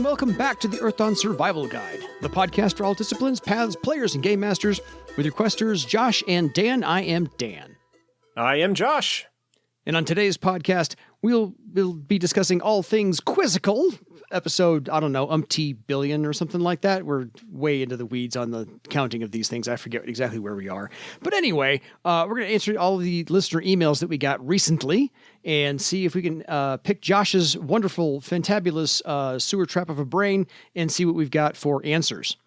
and welcome back to the Earthdawn Survival Guide, the podcast for all disciplines, paths, players, and game masters. With your questers, Josh and Dan, I am Dan. I am Josh. And on today's podcast, we'll be discussing all things quizzical, episode, I don't know, billion or something like that. We're way into the weeds on the counting of these things. I forget exactly where we are. But anyway, we're going to answer all of the listener emails that we got recently and see if we can pick Josh's wonderful, fantabulous sewer trap of a brain and see what we've got for answers.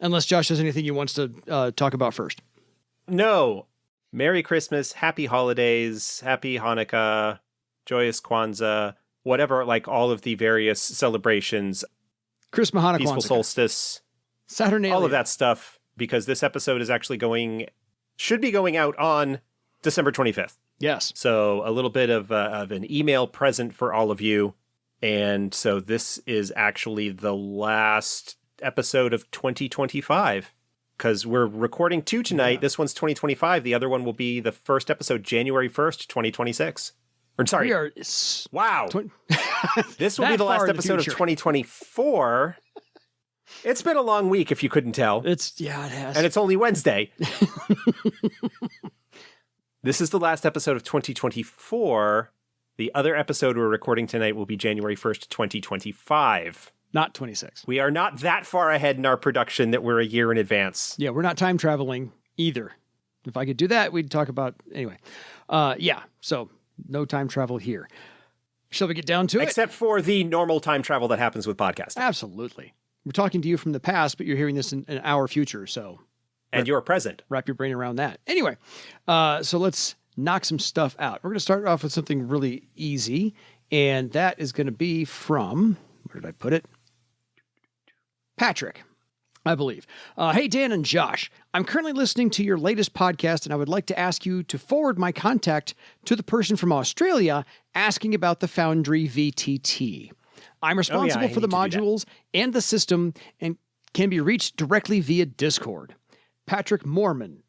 Unless Josh has anything he wants to talk about first. No. Merry Christmas, Happy Holidays, Happy Hanukkah, Joyous Kwanzaa, whatever, like all of the various celebrations. Christmas, Hanukkah, Peaceful Kwanzaa. Solstice. Saturnalia. All of that stuff, because this episode is actually should be going out on December 25th. Yes. So a little bit of an email present for all of you. And so this is actually the last episode of 2025. Because we're recording 2 tonight. Yeah. This one's 2025. The other one will be the first episode, January 1st, 2026. Or sorry. Wow. This will be the last episode of 2024. It's been a long week, if you couldn't tell. It has. And it's only Wednesday. This is the last episode of 2024. The other episode we're recording tonight will be January 1st, 2025. Not 26. We are not that far ahead in our production that we're a year in advance. Yeah, we're not time traveling either. If I could do that, we'd talk about... Anyway. So no time travel here. Shall we get down to it? Except for the normal time travel that happens with podcasting. Absolutely. We're talking to you from the past, but you're hearing this in an hour future, so... And you're present. Wrap your brain around that. Anyway, so let's knock some stuff out. We're going to start off with something really easy, and that is going to be from... Where did I put it? Patrick, I believe. Hey, Dan and Josh, I'm currently listening to your latest podcast, and I would like to ask you to forward my contact to the person from Australia asking about the Foundry VTT. I'm responsible for the modules and the system and can be reached directly via Discord. Patrick Moorman,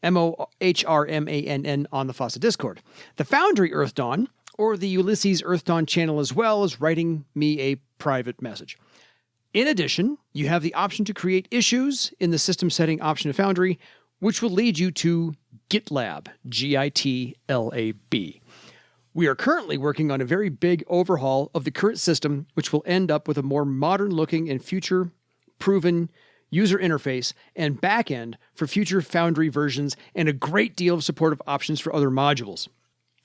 Mohrmann on the FOSSA Discord. The Foundry Earthdawn, or the Ulysses Earthdawn channel as well, is writing me a private message. In addition, you have the option to create issues in the system setting option of Foundry, which will lead you to GitLab, GITLAB. We are currently working on a very big overhaul of the current system, which will end up with a more modern-looking and future-proven user interface and backend for future Foundry versions and a great deal of supportive options for other modules.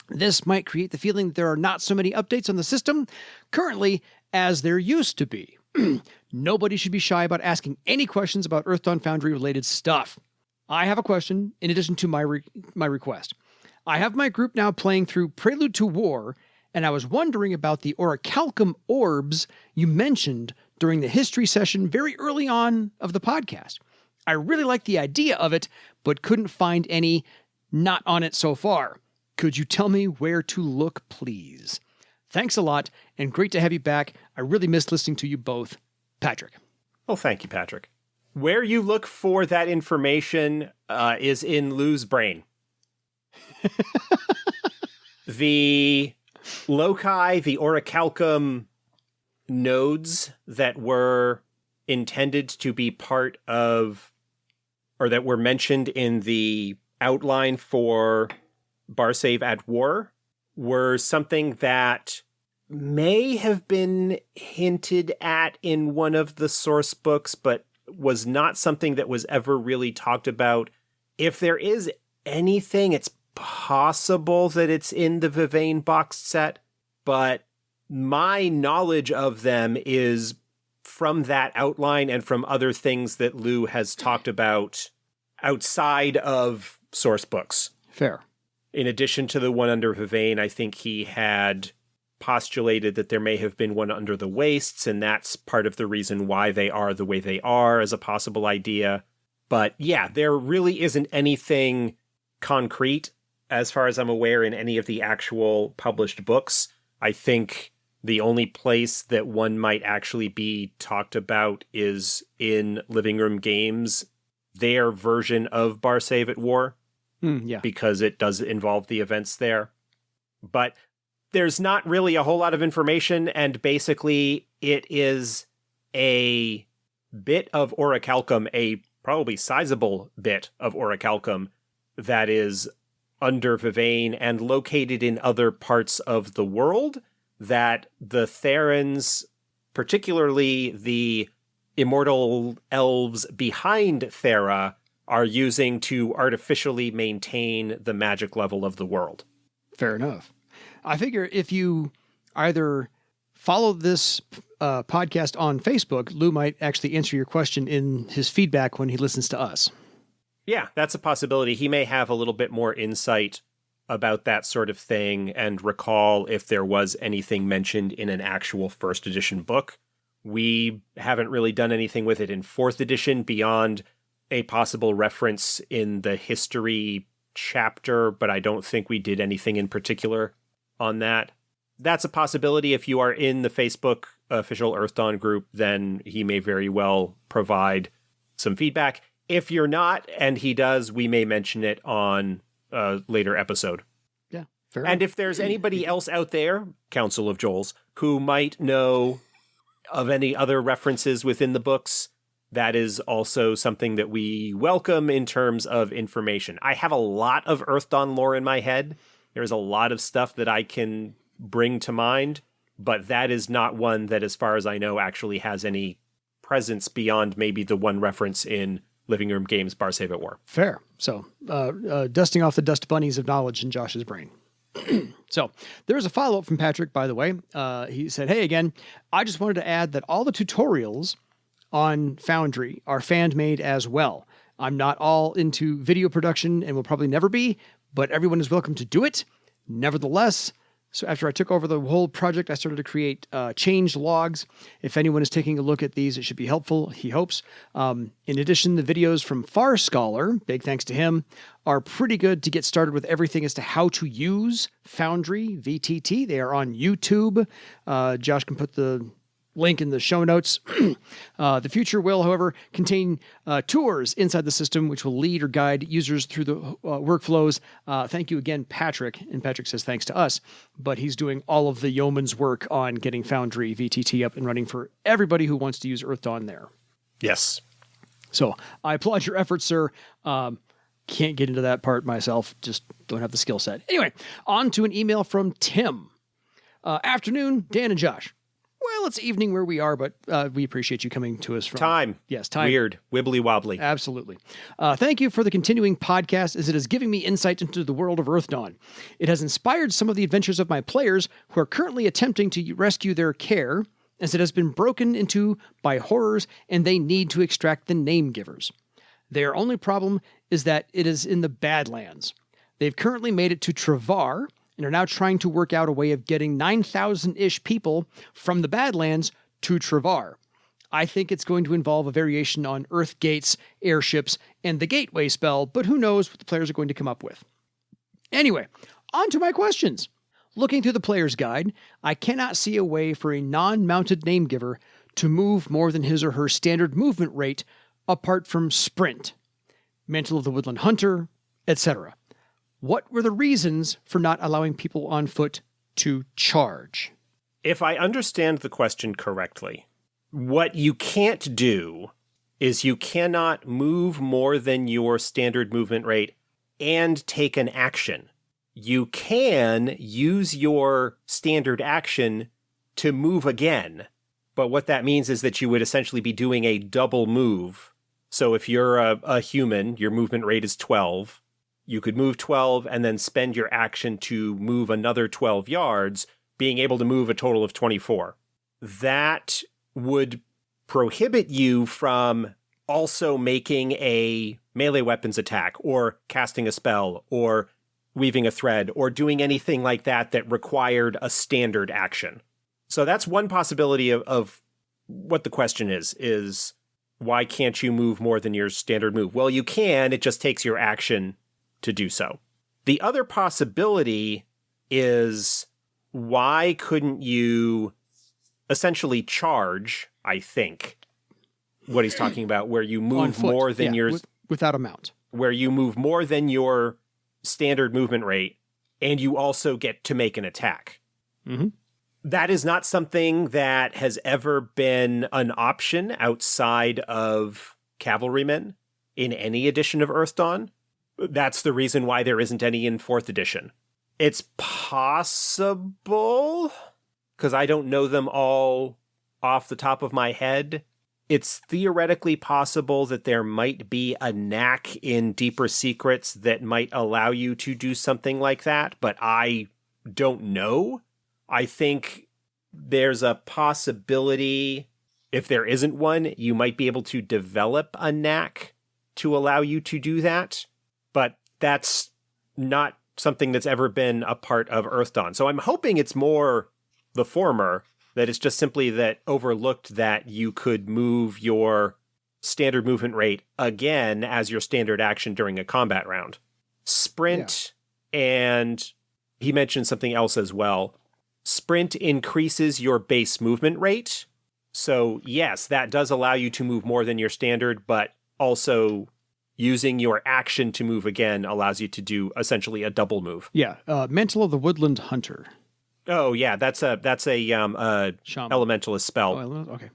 This might create the feeling that there are not so many updates on the system currently as there used to be. Nobody should be shy about asking any questions about Earthdawn Foundry related stuff. I have a question in addition to my request. I have my group now playing through Prelude to War, and I was wondering about the orichalcum orbs you mentioned during the history session very early on of the podcast. I really like the idea of it, but couldn't find any not on it so far. Could you tell me where to look, please? Thanks a lot, and great to have you back. I really missed listening to you both. Patrick. Well, thank you, Patrick. Where you look for that information is in Lou's brain. The loci, the orichalcum nodes that were intended to be part of, or that were mentioned in the outline for Barsave at War, were something that may have been hinted at in one of the source books, but was not something that was ever really talked about. If there is anything, it's possible that it's in the Vivain box set, but my knowledge of them is from that outline and from other things that Lou has talked about outside of source books. Fair. In addition to the one under Vivain, I think he had postulated that there may have been one under the wastes, and that's part of the reason why they are the way they are as a possible idea. But yeah, there really isn't anything concrete, as far as I'm aware, in any of the actual published books. I think the only place that one might actually be talked about is in Living Room Games, their version of Barsave at War. Yeah. Because it does involve the events there. But there's not really a whole lot of information, and basically it is a bit of orichalcum, a probably sizable bit of orichalcum that is under Vivane and located in other parts of the world that the Therans, particularly the immortal elves behind Thera, are using to artificially maintain the magic level of the world. Fair enough. I figure if you either follow this podcast on Facebook, Lou might actually answer your question in his feedback when he listens to us. Yeah, that's a possibility. He may have a little bit more insight about that sort of thing and recall if there was anything mentioned in an actual first edition book. We haven't really done anything with it in fourth edition beyond a possible reference in the history chapter, but I don't think we did anything in particular on that. That's a possibility. If you are in the Facebook official Earth Dawn group, then he may very well provide some feedback. If you're not, and he does, we may mention it on a later episode. Yeah, fair And enough. if there's anybody else out there, Council of Joels, who might know of any other references within the books, that is also something that we welcome in terms of information. I have a lot of Earth Dawn lore in my head. There's a lot of stuff that I can bring to mind, but that is not one that, as far as I know, actually has any presence beyond maybe the one reference in Living Room Games Bar Save at War. Fair. So, dusting off the dust bunnies of knowledge in Josh's brain. So, there's a follow-up from Patrick, by the way. He said, hey, again, I just wanted to add that all the tutorials on Foundry are fan-made as well. I'm not all into video production and will probably never be, but everyone is welcome to do it. Nevertheless, so after I took over the whole project, I started to create change logs. If anyone is taking a look at these, it should be helpful, he hopes. In addition, the videos from Far Scholar, big thanks to him, are pretty good to get started with everything as to how to use Foundry VTT. They are on YouTube. Josh can put the link in the show notes. The future will, however, contain tours inside the system, which will lead or guide users through the workflows. Thank you again, Patrick. And Patrick says thanks to us, but he's doing all of the yeoman's work on getting Foundry VTT up and running for everybody who wants to use Earth Dawn there. Yes. So I applaud your efforts, sir. Can't get into that part myself. Just don't have the skill set. Anyway, on to an email from Tim. Afternoon, Dan and Josh. Well, it's evening where we are, but we appreciate you coming to us from... Time. Yes, time. Weird. Wibbly wobbly. Absolutely. Thank you for the continuing podcast, as it is giving me insight into the world of Earth Dawn. It has inspired some of the adventures of my players who are currently attempting to rescue their care, as it has been broken into by horrors and they need to extract the name givers. Their only problem is that it is in the Badlands. They've currently made it to Travar, and are now trying to work out a way of getting 9,000-ish people from the Badlands to Travar. I think it's going to involve a variation on Earth Gates, airships, and the Gateway spell, but who knows what the players are going to come up with. Anyway, on to my questions. Looking through the player's guide, I cannot see a way for a non-mounted name giver to move more than his or her standard movement rate apart from sprint, Mantle of the Woodland Hunter, etc. What were the reasons for not allowing people on foot to charge? If I understand the question correctly, what you can't do is you cannot move more than your standard movement rate and take an action. You can use your standard action to move again, but what that means is that you would essentially be doing a double move. So if you're a human, your movement rate is 12. You could move 12 and then spend your action to move another 12 yards, being able to move a total of 24. That would prohibit you from also making a melee weapons attack, or casting a spell, or weaving a thread, or doing anything like that that required a standard action. So that's one possibility of what the question is why can't you move more than your standard move? Well, you can, it just takes your action to do so. The other possibility is, why couldn't you essentially charge, I think, what he's talking about, where you move more than your... without a mount. Where you move more than your standard movement rate, and you also get to make an attack. Mm-hmm. That is not something that has ever been an option outside of cavalrymen in any edition of Earthdawn. That's the reason why there isn't any in 4th edition. It's possible, because I don't know them all off the top of my head. It's theoretically possible that there might be a knack in Deeper Secrets that might allow you to do something like that, but I don't know. I think there's a possibility, if there isn't one, you might be able to develop a knack to allow you to do that, but that's not something that's ever been a part of Earthdawn. So I'm hoping it's more the former, that it's just simply that overlooked that you could move your standard movement rate again as your standard action during a combat round. Sprint, and he mentioned something else as well. Sprint increases your base movement rate. So yes, that does allow you to move more than your standard, but also using your action to move again allows you to do essentially a double move. Yeah, Mantle of the Woodland Hunter. Oh yeah, that's a elementalist spell. Oh, okay.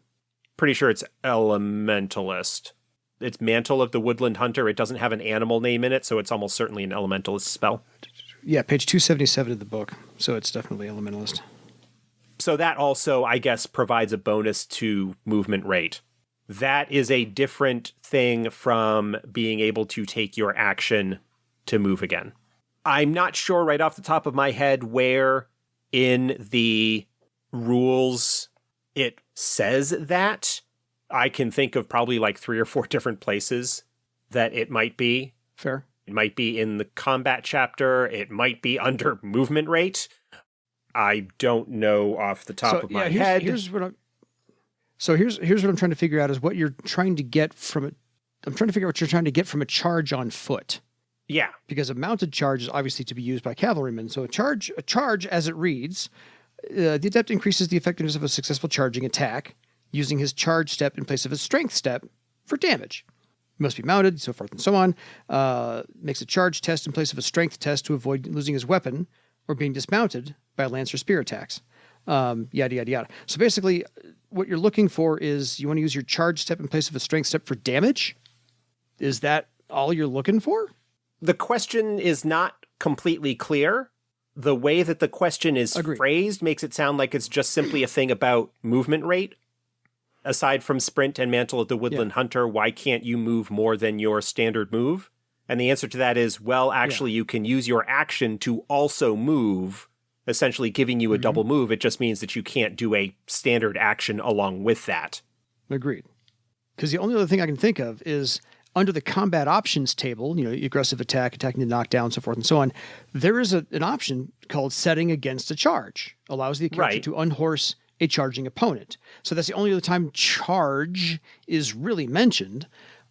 Pretty sure it's elementalist. It's Mantle of the Woodland Hunter. It doesn't have an animal name in it, so it's almost certainly an elementalist spell. Yeah, page 277 of the book. So it's definitely elementalist. So that also, I guess, provides a bonus to movement rate. That is a different thing from being able to take your action to move again. I'm not sure right off the top of my head where in the rules it says that. I can think of probably like 3 or 4 different places that it might be. Fair. It might be in the combat chapter. It might be under movement rate. I don't know off the top of my head. Here's what I'm trying to figure out is what you're trying to get from it. I'm trying to figure out what you're trying to get from a charge on foot. Yeah. Because a mounted charge is obviously to be used by cavalrymen. So a charge as it reads, the adept increases the effectiveness of a successful charging attack using his charge step in place of his strength step for damage. He must be mounted, so forth and so on. Makes a charge test in place of a strength test to avoid losing his weapon or being dismounted by lance or spear attacks. Yada, yada, yada. So basically, what you're looking for is you want to use your charge step in place of a strength step for damage? Is that all you're looking for? The question is not completely clear. The way that the question is phrased makes it sound like it's just simply a thing about movement rate. Aside from Sprint and Mantle of the Woodland Hunter, why can't you move more than your standard move? And the answer to that is, well, actually, you can use your action to also move, essentially giving you a double move. It just means that you can't do a standard action along with that. Agreed. Because the only other thing I can think of is under the combat options table, aggressive attack, attacking to knock down, so forth and so on, there is an option called setting against a charge. Allows the character to unhorse a charging opponent. So that's the only other time charge is really mentioned.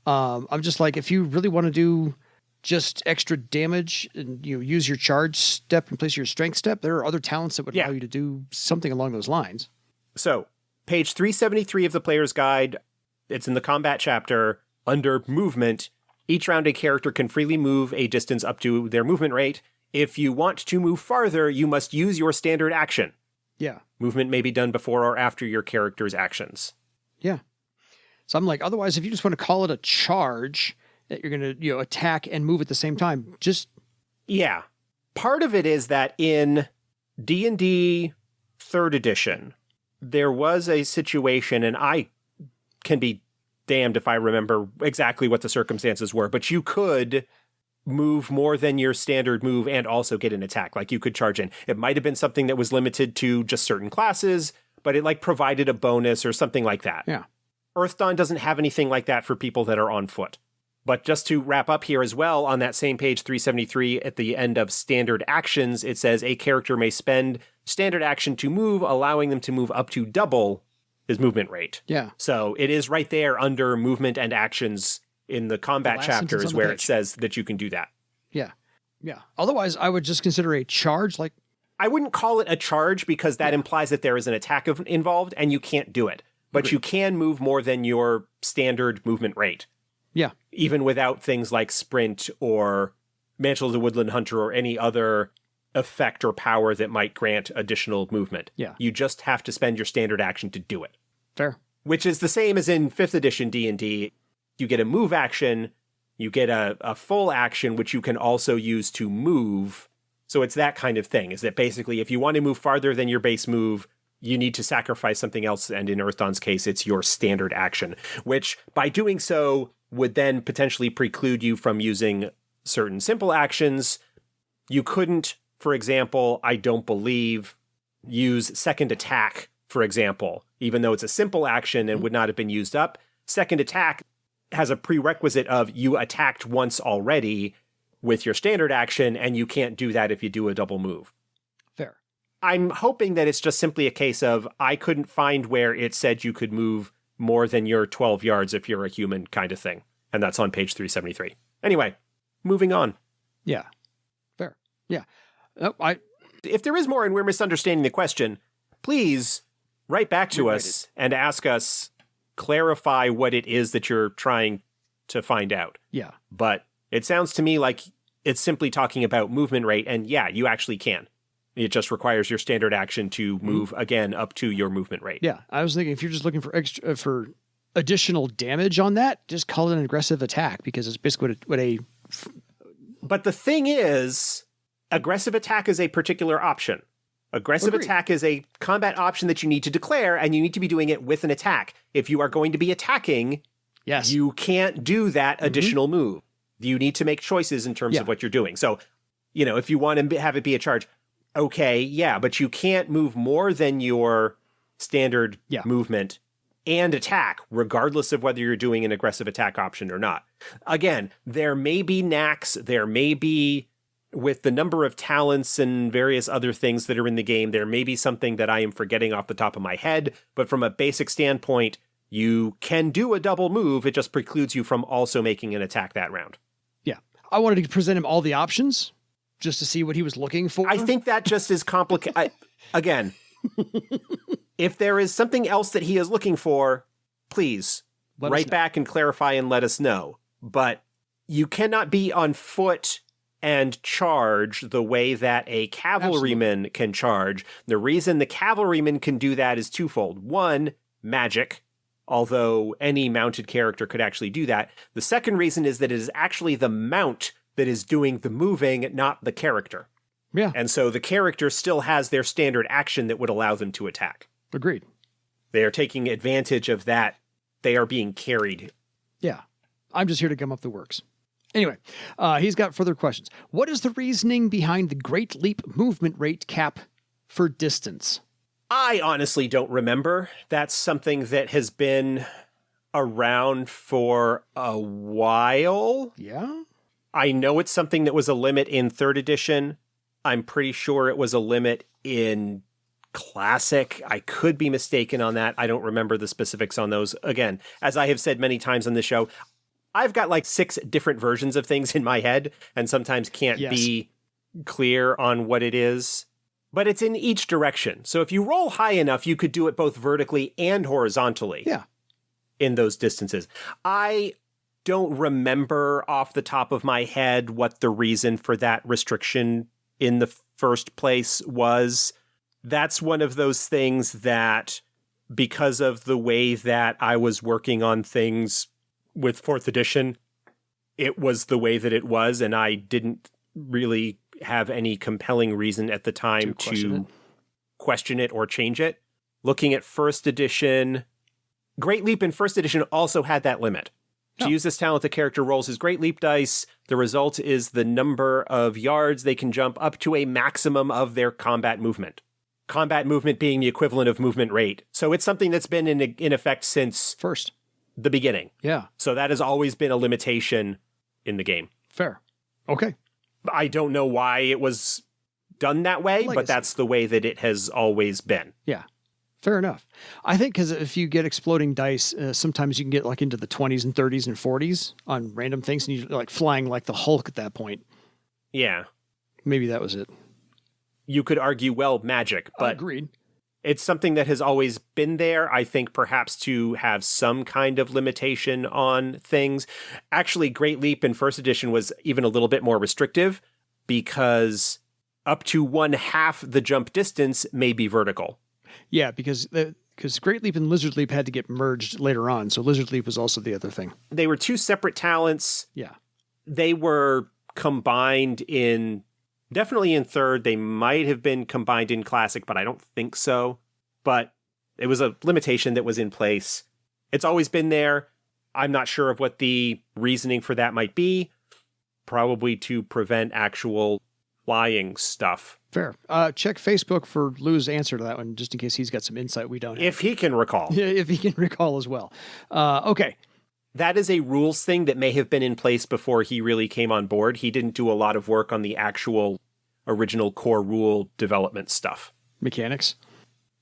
I'm just like, if you really want to do just extra damage and use your charge step in place of your strength step, there are other talents that would allow you to do something along those lines. So page 373 of the player's guide, it's in the combat chapter. Under movement, each round a character can freely move a distance up to their movement rate. If you want to move farther, you must use your standard action. Yeah. Movement may be done before or after your character's actions. Yeah. So I'm like, otherwise, if you just want to call it a charge that you're going to, attack and move at the same time, just... Yeah. Part of it is that in D&D 3rd edition, there was a situation, and I can be damned if I remember exactly what the circumstances were, but you could move more than your standard move and also get an attack. Like you could charge in. It might have been something that was limited to just certain classes, but it provided a bonus or something like that. Yeah. Earthdawn doesn't have anything like that for people that are on foot. But just to wrap up here as well, on that same page 373 at the end of standard actions, it says a character may spend standard action to move, allowing them to move up to double his movement rate. Yeah. So it is right there under movement and actions in the combat chapters where it says that you can do that. Yeah. Yeah. Otherwise, I would just consider a charge like... I wouldn't call it a charge because that implies that there is an attack involved and you can't do it. But you can move more than your standard movement rate. Yeah. Even without things like Sprint or Mantle of the Woodland Hunter or any other effect or power that might grant additional movement. Yeah. You just have to spend your standard action to do it. Fair. Which is the same as in 5th edition D&D. You get a move action, you get a full action, which you can also use to move. So it's that kind of thing, is that basically if you want to move farther than your base move, you need to sacrifice something else, and in Earthdawn's case, it's your standard action, which by doing so would then potentially preclude you from using certain simple actions. You couldn't, for example, I don't believe, use second attack, for example, even though it's a simple action and would not have been used up. Second attack has a prerequisite of you attacked once already with your standard action, and you can't do that if you do a double move. Fair. I'm hoping that it's just simply a case of I couldn't find where it said you could move more than your 12 yards if you're a human kind of thing. And that's on page 373. Anyway, moving on. Yeah. Fair. Yeah. If there is more and we're misunderstanding the question, please write back to us and ask us, clarify what it is that you're trying to find out. Yeah. But it sounds to me like it's simply talking about movement rate, and yeah, you actually can. It just requires your standard action to move again up to your movement rate. Yeah. I was thinking if you're just looking for for additional damage on that, just call it an aggressive attack, because it's basically But the thing is, aggressive attack is a particular option. Aggressive attack is a combat option that you need to declare, and you need to be doing it with an attack. If you are going to be attacking, yes, you can't do that additional move. You need to make choices in terms of what you're doing. So, if you want to have it be a charge, okay, yeah, but you can't move more than your standard movement and attack, regardless of whether you're doing an aggressive attack option or not. Again, there may be knacks, there may be, with the number of talents and various other things that are in the game, there may be something that I am forgetting off the top of my head, but from a basic standpoint, you can do a double move, it just precludes you from also making an attack that round. Yeah. I wanted to present him all the options, just to see what he was looking for. I think that just is complicated. Again, if there is something else that he is looking for, please write back and clarify and let us know. But you cannot be on foot and charge the way that a cavalryman can charge. The reason the cavalryman can do that is twofold. One, magic, although any mounted character could actually do that. The second reason is that it is actually the mount that is doing the moving, not the character. Yeah. And so the character still has their standard action that would allow them to attack. Agreed. They are taking advantage of that. They are being carried. Yeah. I'm just here to gum up the works. Anyway, he's got further questions. What is the reasoning behind the Great Leap movement rate cap for distance? I honestly don't remember. That's something that has been around for a while. Yeah? I know it's something that was a limit in 3rd edition. I'm pretty sure it was a limit in Classic. I could be mistaken on that. I don't remember the specifics on those. Again, as I have said many times on the show, I've got like 6 different versions of things in my head and sometimes can't be clear on what it is. But it's in each direction. So if you roll high enough, you could do it both vertically and horizontally. Yeah. In those distances. I don't remember off the top of my head what the reason for that restriction in the first place was. That's one of those things that, because of the way that I was working on things with 4th edition, it was the way that it was, and I didn't really have any compelling reason at the time to question it or change it. Looking at 1st edition, Great Leap in 1st edition also had that limit. To use this talent, the character rolls his Great Leap dice. The result is the number of yards they can jump up to a maximum of their combat movement. Combat movement being the equivalent of movement rate. So it's something that's been in effect since the beginning. Yeah. So that has always been a limitation in the game. Fair. Okay. I don't know why it was done that way, but that's the way that it has always been. Yeah. Fair enough. I think because if you get exploding dice, sometimes you can get like into the 20s and 30s and 40s on random things, and you're like flying like the Hulk at that point. Yeah. Maybe that was it. You could argue, well, magic, but agreed. It's something that has always been there, I think, perhaps to have some kind of limitation on things. Actually, Great Leap in 1st edition was even a little bit more restrictive because up to 1/2 the jump distance may be vertical. Yeah, because Great Leap and Lizard Leap had to get merged later on, so Lizard Leap was also the other thing. They were two separate talents. Yeah. They were combined definitely in third. They might have been combined in classic, but I don't think so. But it was a limitation that was in place. It's always been there. I'm not sure of what the reasoning for that might be. Probably to prevent actual flying stuff. Fair. Check Facebook for Lou's answer to that one, just in case he's got some insight we don't have. If he can recall. Yeah, if he can recall as well. Okay. That is a rules thing that may have been in place before he really came on board. He didn't do a lot of work on the actual original core rule development stuff. Mechanics?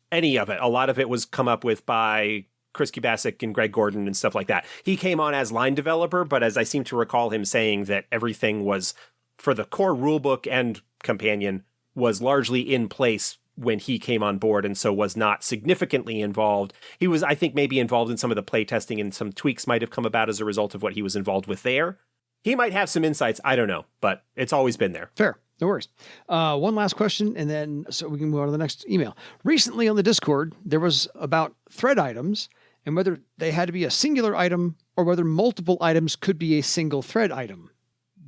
Any of it. A lot of it was come up with by Chris Kubasik and Greg Gordon and stuff like that. He came on as line developer, but as I seem to recall him saying that everything was, for the core rulebook and companion, was largely in place when he came on board, and so was not significantly involved. He was, I think, maybe involved in some of the playtesting, and some tweaks might have come about as a result of what he was involved with there. He might have some insights, I don't know, but it's always been there. Fair. No worries. One last question, and then so we can move on to the next email. Recently on the Discord, there was about thread items and whether they had to be a singular item or whether multiple items could be a single thread item.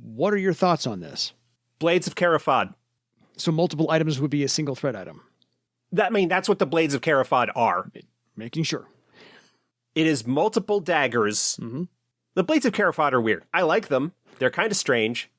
What are your thoughts on this? Blades of Cara, Fahd. So multiple items would be a single thread item. That's what the Blades of Cara, Fahd are. Making sure. It is multiple daggers. Mm-hmm. The Blades of Cara, Fahd are weird. I like them. They're kind of strange.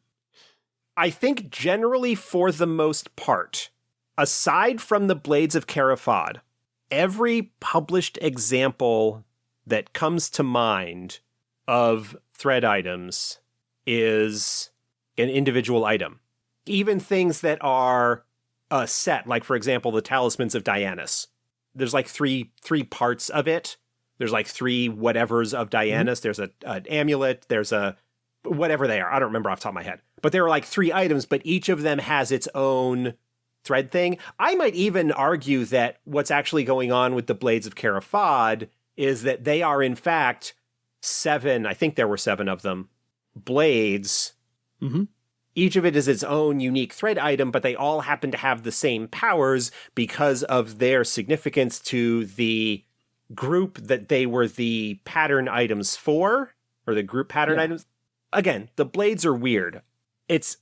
I think generally for the most part, aside from the Blades of Cara, Fahd, every published example that comes to mind of thread items is an individual item. Even things that are a set, like, for example, the Talismans of Dianus. There's like three parts of it. There's like three whatevers of Dianus. Mm-hmm. There's an amulet. There's a whatever they are. I don't remember off the top of my head. But there are like 3 items, but each of them has its own thread thing. I might even argue that what's actually going on with the Blades of Cara, Fahd is that they are, in fact, 7, I think there were 7 of them, blades. Mm-hmm. Each of it is its own unique thread item, but they all happen to have the same powers because of their significance to the group that they were the pattern items for, or the group pattern items. Again, the blades are weird. It's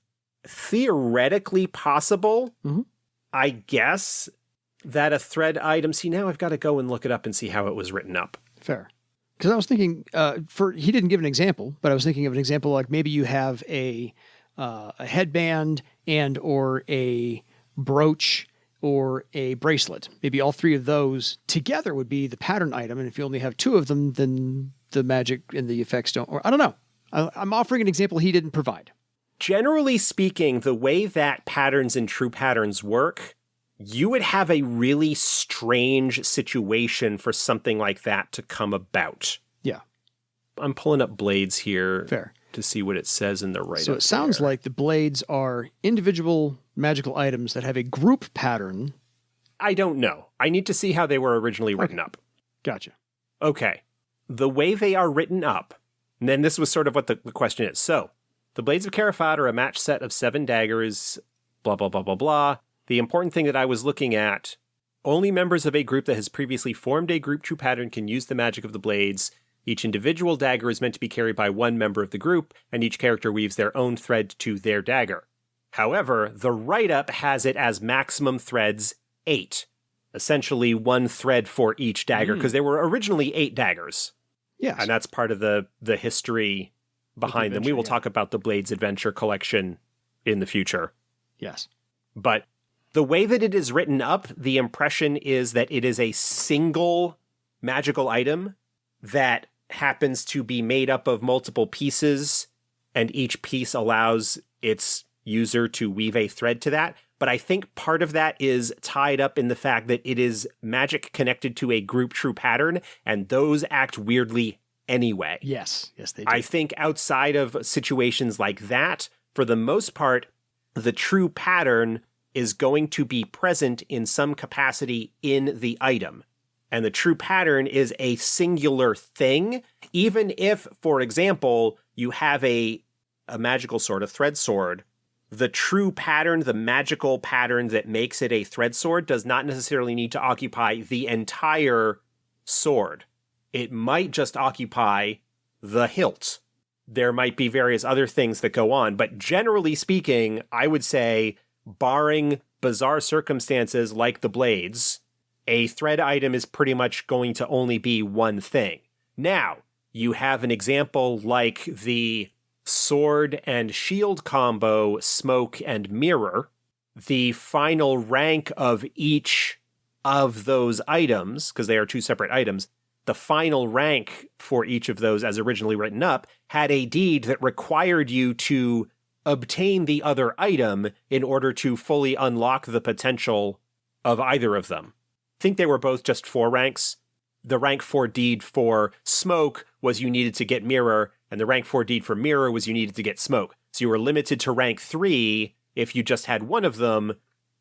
theoretically possible, I guess, that a thread item... See, now I've got to go and look it up and see how it was written up. Fair. Because I was thinking, he didn't give an example, but I was thinking of an example like maybe you have a headband and or a brooch or a bracelet. Maybe all 3 of those together would be the pattern item. And if you only have 2 of them, then the magic and the effects don't... Or I don't know. I'm offering an example he didn't provide. Generally speaking, the way that patterns and true patterns work, you would have a really strange situation for something like that to come about. Yeah. I'm pulling up blades here. Fair. To see what it says in the write-up. So it sounds like the blades are individual magical items that have a group pattern. I don't know. I need to see how they were originally written up. Gotcha. Okay. The way they are written up, and then this was sort of what the question is. So, the Blades of Cara, Fahd are a match set of 7 daggers, blah, blah, blah, blah, blah. The important thing that I was looking at, only members of a group that has previously formed a group true pattern can use the magic of the blades. Each individual dagger is meant to be carried by 1 member of the group, and each character weaves their own thread to their dagger. However, the write-up has it as maximum threads 8. Essentially 1 thread for each dagger, because there were originally 8 daggers. Yes. And that's part of the history behind them. We will talk about the Blades Adventure collection in the future. Yes. But the way that it is written up, the impression is that it is a single magical item that happens to be made up of multiple pieces, and each piece allows its user to weave a thread to that. But I think part of that is tied up in the fact that it is magic connected to a group true pattern, and those act weirdly anyway. Yes, they do. I think outside of situations like that, for the most part, the true pattern is going to be present in some capacity in the item. And the true pattern is a singular thing, even if, for example, you have a magical sword, a thread sword, the true pattern, the magical pattern that makes it a thread sword, does not necessarily need to occupy the entire sword. It might just occupy the hilt. There might be various other things that go on, but generally speaking, I would say, barring bizarre circumstances like the blades, a thread item is pretty much going to only be one thing. Now, you have an example like the sword and shield combo, smoke and mirror. The final rank of each of those items, because they are two separate items, the final rank for each of those as originally written up had a deed that required you to obtain the other item in order to fully unlock the potential of either of them. I think they were both just 4 ranks. The rank 4 deed for smoke was you needed to get mirror, and the rank 4 deed for mirror was you needed to get smoke. So you were limited to rank 3 if you just had one of them.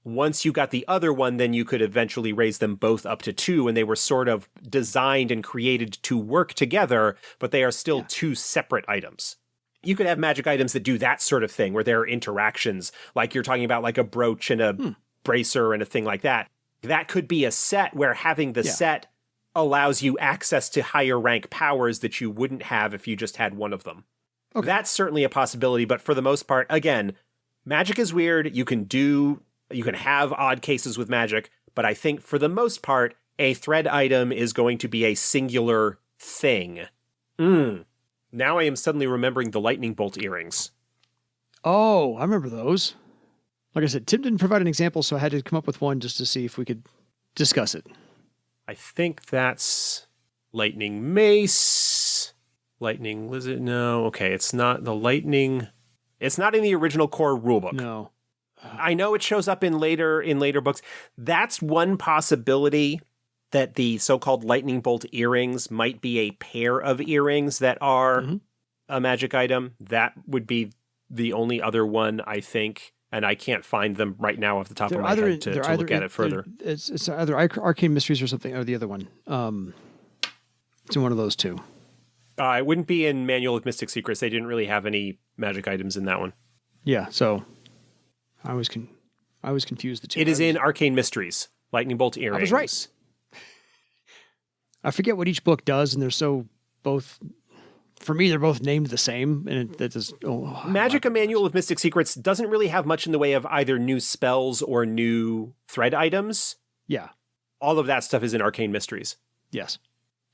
Once you got the other one, then you could eventually raise them both up to 2, and they were sort of designed and created to work together, but they are still 2 separate items. You could have magic items that do that sort of thing, where there are interactions, like you're talking about like a brooch and a bracer and a thing like that. That could be a set where having the set allows you access to higher rank powers that you wouldn't have if you just had one of them. Okay. That's certainly a possibility, but for the most part, again, magic is weird. You can have odd cases with magic, but I think for the most part, a thread item is going to be a singular thing. Now I am suddenly remembering the lightning bolt earrings. Oh, I remember those. Like I said, Tim didn't provide an example, so I had to come up with one just to see if we could discuss it. I think that's lightning mace, lightning lizard. No, okay, it's not the lightning. It's not in the original core rulebook. No. I know it shows up in later books. That's one possibility, that the so-called lightning bolt earrings might be a pair of earrings that are a magic item. That would be the only other one, I think. And I can't find them right now off the top of my head to look at it further. It's either Arcane Mysteries or something, or the other one. It's in one of those two. It wouldn't be in Manual of Mystic Secrets. They didn't really have any magic items in that one. Yeah, so I was confused the two. It is in Arcane Mysteries, lightning bolt earrings. I was right. I forget what each book does, and they're so both. For me, they're both named the same, and that is Magic: A Manual of Mystic Secrets doesn't really have much in the way of either new spells or new thread items. Yeah, all of that stuff is in Arcane Mysteries. Yes,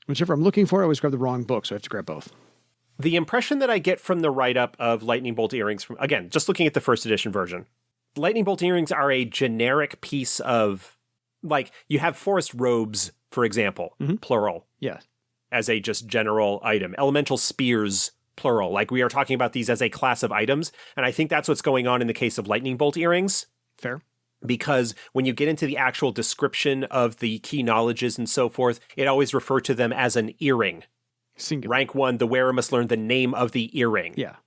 whichever I'm looking for, I always grab the wrong book, so I have to grab both. The impression that I get from the write-up of lightning bolt earrings, from again, just looking at the first edition version, lightning bolt earrings are a generic piece of, like, you have forest robes, for example, plural. Yeah. As a just general item. Elemental spears, plural. Like, we are talking about these as a class of items, and I think that's what's going on in the case of lightning bolt earrings. Fair. Because when you get into the actual description of the key knowledges and so forth, it always referred to them as an earring. Singular. Rank 1, the wearer must learn the name of the earring. Yeah.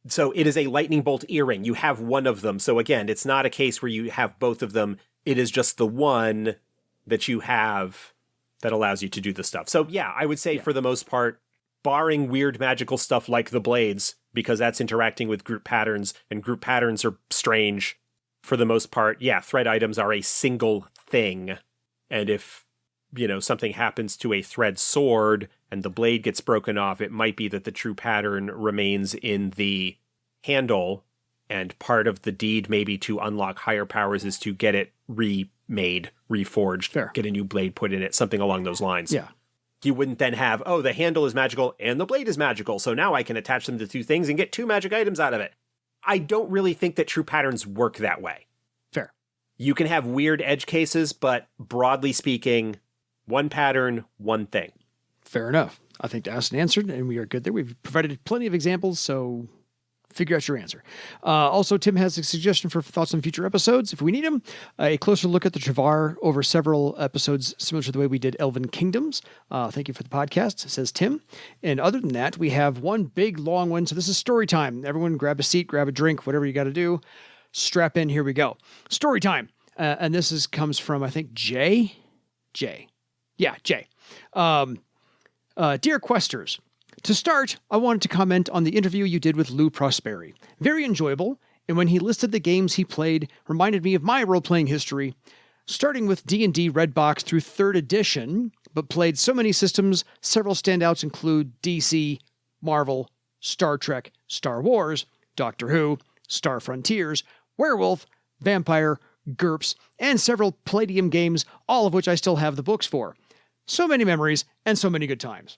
So it is a lightning bolt earring. You have one of them. So again, it's not a case where you have both of them. It is just the one that you have that allows you to do the stuff. So yeah, I would say for the most part, barring weird magical stuff like the blades, because that's interacting with group patterns, and group patterns are strange, for the most part, yeah, thread items are a single thing. And if, something happens to a thread sword and the blade gets broken off, it might be that the true pattern remains in the handle, and part of the deed maybe to unlock higher powers is to get it remade, reforged, Fair. Get a new blade put in it, something along those lines. Yeah. You wouldn't then have, the handle is magical and the blade is magical, so now I can attach them to 2 things and get 2 magic items out of it. I don't really think that true patterns work that way. Fair. You can have weird edge cases, but broadly speaking, one pattern, one thing. Fair enough. I think asked and answered, and we are good there. We've provided plenty of examples, so figure out your answer. Also, Tim has a suggestion for thoughts on future episodes, if we need them. A closer look at the Travar over several episodes, similar to the way we did Elven Kingdoms. Thank you for the podcast, says Tim. And other than that, we have one big, long one. So this is story time. Everyone grab a seat, grab a drink, whatever you got to do. Strap in. Here we go. Story time. And this comes from, I think, Jay. Yeah, Jay. Dear Questers, to start, I wanted to comment on the interview you did with Lou Prosperi. Very enjoyable, and when he listed the games he played, reminded me of my role-playing history, starting with D&D Redbox through 3rd edition, but played so many systems. Several standouts include DC, Marvel, Star Trek, Star Wars, Doctor Who, Star Frontiers, Werewolf, Vampire, GURPS, and several Palladium games, all of which I still have the books for. So many memories and so many good times.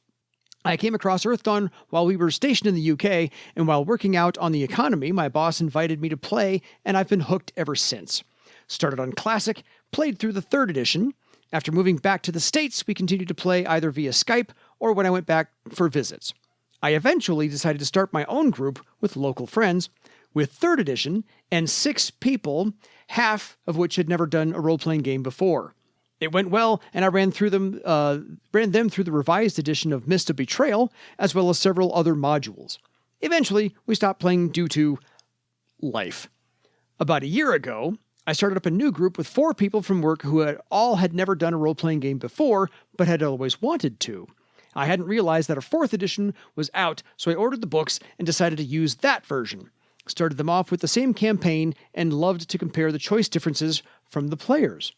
I came across Earth Dawn while we were stationed in the UK, and while working out on the economy, my boss invited me to play, and I've been hooked ever since. Started on Classic, played through the 3rd edition. After moving back to the States, we continued to play either via Skype or when I went back for visits. I eventually decided to start my own group with local friends, with 3rd edition and 6 people, half of which had never done a role-playing game before. It went well, and I ran them through the revised edition of Mist of Betrayal, as well as several other modules. Eventually, we stopped playing due to life. About a year ago, I started up a new group with 4 people from work who had never done a role-playing game before, but had always wanted to. I hadn't realized that a 4th edition was out, so I ordered the books and decided to use that version. Started them off with the same campaign and loved to compare the choice differences from the players.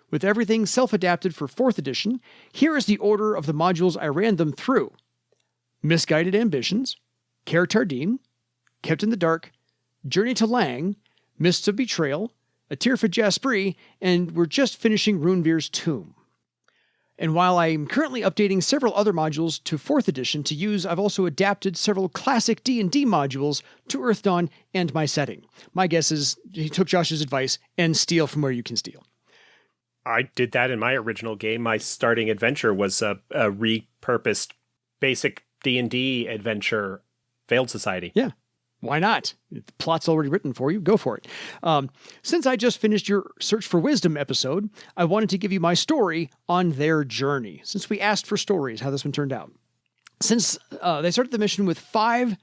With everything self-adapted for 4th edition, here is the order of the modules I ran them through. Misguided Ambitions, Care Tardim, Kept in the Dark, Journey to Lang, Mists of Betrayal, A Tear for Jaspri, and we're just finishing Runvir's Tomb. And while I'm currently updating several other modules to 4th edition to use, I've also adapted several classic D&D modules to Earth Dawn and my setting. My guess is he took Josh's advice and steal from where you can steal. I did that in my original game. My starting adventure was a repurposed basic D&D adventure, Failed Society. Yeah. Why not? The plot's already written for you. Go for it. Since I just finished your Search for Wisdom episode, I wanted to give you my story on their journey, since we asked for stories, how this one turned out. Since they started the mission with 5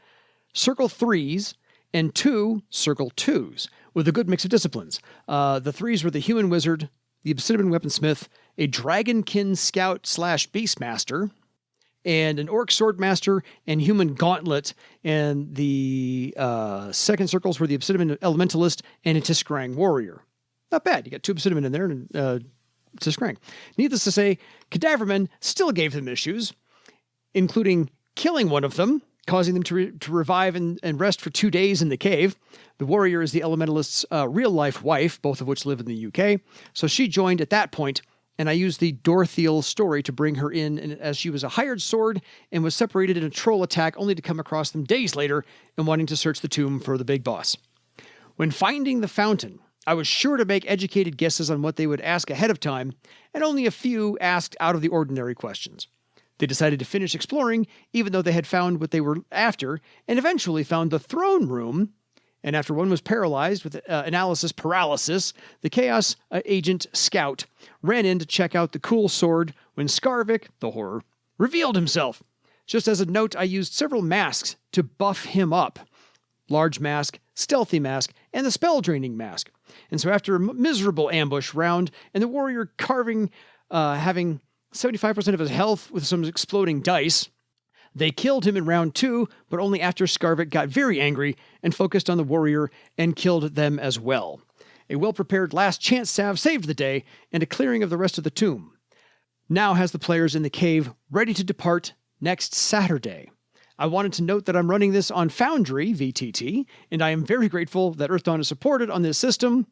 Circle 3s and 2 Circle 2s, with a good mix of disciplines. The 3s were the Human Wizard, the Obsidian Weaponsmith, a Dragonkin Scout / Beastmaster, and an Orc Swordmaster and Human Gauntlet, and the 2nd circles were the Obsidian Elementalist and a Tiskrang Warrior. Not bad. You got 2 Obsidian in there and Tiskrang. Needless to say, Cadavermen still gave them issues, including killing one of them, causing them to revive and rest for 2 days in the cave. The Warrior is the Elementalist's real-life wife, both of which live in the UK, so she joined at that point, and I used the Dorthiel story to bring her in, as she was a hired sword and was separated in a troll attack, only to come across them days later and wanting to search the tomb for the big boss. When finding the fountain, I was sure to make educated guesses on what they would ask ahead of time, and only a few asked out of the ordinary questions. They decided to finish exploring, even though they had found what they were after, and eventually found the throne room. And after one was paralyzed with analysis paralysis, the Chaos Agent Scout ran in to check out the cool sword when Skarvik, the horror, revealed himself. Just as a note, I used several masks to buff him up. Large mask, stealthy mask, and the spell draining mask. And so after a miserable ambush round, and the warrior having 75% of his health with some exploding dice, they killed him in round 2, but only after Skarvik got very angry and focused on the warrior and killed them as well. A well-prepared last chance salve saved the day, and a clearing of the rest of the tomb. Now has the players in the cave ready to depart next Saturday. I wanted to note that I'm running this on Foundry, VTT, and I am very grateful that Earth Dawn is supported on this system.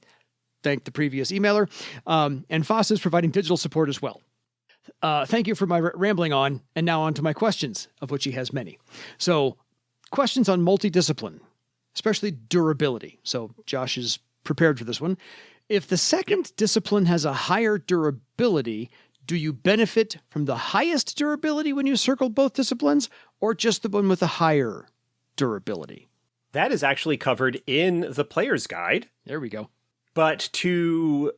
Thank the previous emailer. And Fahd is providing digital support as well. Thank you for my rambling on, and now on to my questions, of which he has many. So, questions on multidiscipline, especially durability. So, Josh is prepared for this one. If the second discipline has a higher durability, do you benefit from the highest durability when you circle both disciplines, or just the one with a higher durability? That is actually covered in the player's guide. There we go. But to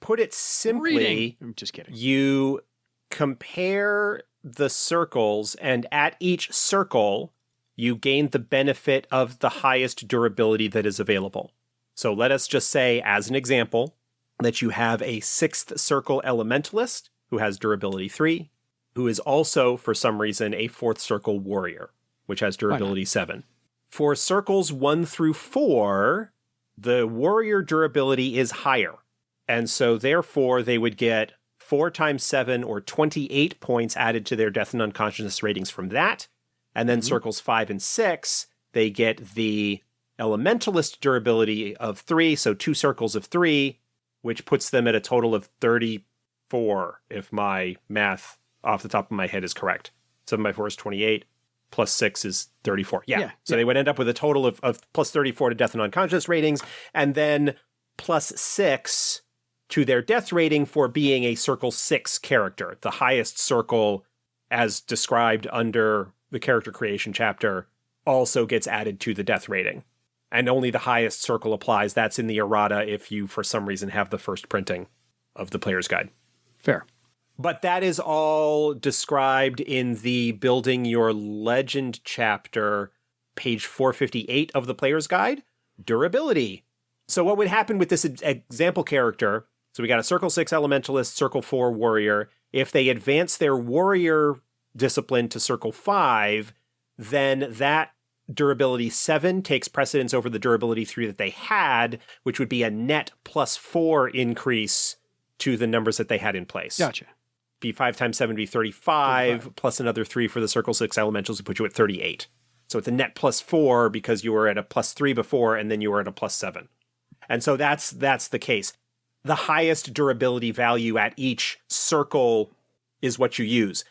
put it simply, I'm just kidding. You compare the circles, and at each circle, you gain the benefit of the highest durability that is available. So let us just say, as an example, that you have a 6th circle elementalist who has durability 3, who is also, for some reason, a 4th circle warrior, which has durability 7. For circles 1 through 4, the warrior durability is higher. And so therefore they would get 4 times 7 or 28 points added to their death and unconsciousness ratings from that. And then circles 5 and 6, they get the elementalist durability of 3, so 2 circles of 3, which puts them at a total of 34, if my math off the top of my head is correct. 7 by 4 is 28, plus 6 is 34. Yeah. So they would end up with a total of plus 34 to death and unconscious ratings, and then plus 6 to their death rating for being a Circle 6 character. The highest circle, as described under the character creation chapter, also gets added to the death rating. And only the highest circle applies. That's in the errata if you, for some reason, have the first printing of the player's guide. Fair. But that is all described in the Building Your Legend chapter, page 458 of the player's guide. Durability. So what would happen with this example character? So we got a Circle 6 Elementalist, Circle 4 Warrior. If they advance their Warrior discipline to Circle 5, then that durability 7 takes precedence over the durability 3 that they had, which would be a net plus 4 increase to the numbers that they had in place. Gotcha. Be 5 times 7 be 35, plus another 3 for the Circle 6 Elementals to put you at 38. So it's a net plus 4 because you were at a plus 3 before, and then you were at a plus 7. And so that's the case. The highest durability value at each circle is what you use.